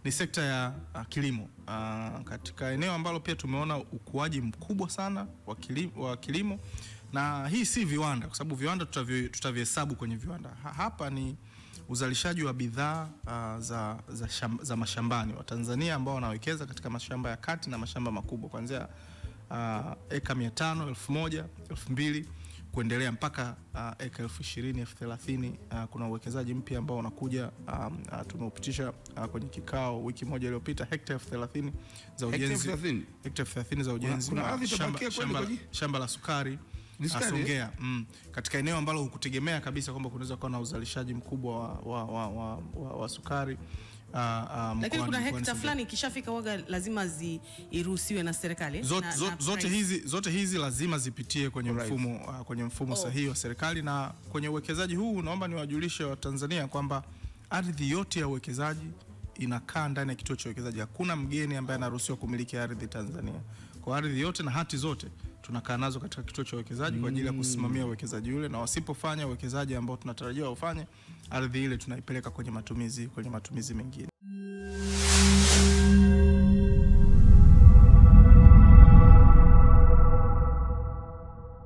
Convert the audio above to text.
ni sekta ya kilimo. Katika eneo ambalo pia tumeona ukuaji mkubwa sana wa kilimo, na hii si viwanda, kwa sababu viwanda tutavihesabu kwenye viwanda. Hapa ni uzalishaji wa bidhaa za mashambani wa Tanzania ambao wanawekeza katika mashamba ya kati na mashamba makubwa kuanzia eka 500, 1000, 2000 kuendelea mpaka eka 20,000, 30,000. Kuna uwekezaji mpya ambao unakuja, tumeupitisha kwenye kikao wiki moja iliyopita, hekta 30,000 za ujenzi. Hekta 30,000 za ujenzi shamba la sukari Songea, katika eneo ambalo hukutegemea kabisa kwamba kunaweza kuwa na uzalishaji mkubwa wa sukari. Lakini kuna hekta fulani ikishafika waga lazima iruhusiwe na serikali. Zote hizi lazima zipitie kwenye mfumo sahihi wa serikali. Na kwenye uwekezaji huu naomba niwajulishe wa Tanzania kwamba ardhi yote ya uwekezaji inakaa ndani ya kituo cha uwekezaji. Hakuna mgeni ambaye anaruhusiwa kumiliki ardhi Tanzania. Kwa ardhi yote na hati zote tunakaa nazo katika kituo cha uwekezaji kwa ajili ya kusimamia uwekezaji ule, na wasipofanya uwekezaji ambao tunatarajia ufanye, ardhi ile tunaipeleka kwenye matumizi mengine.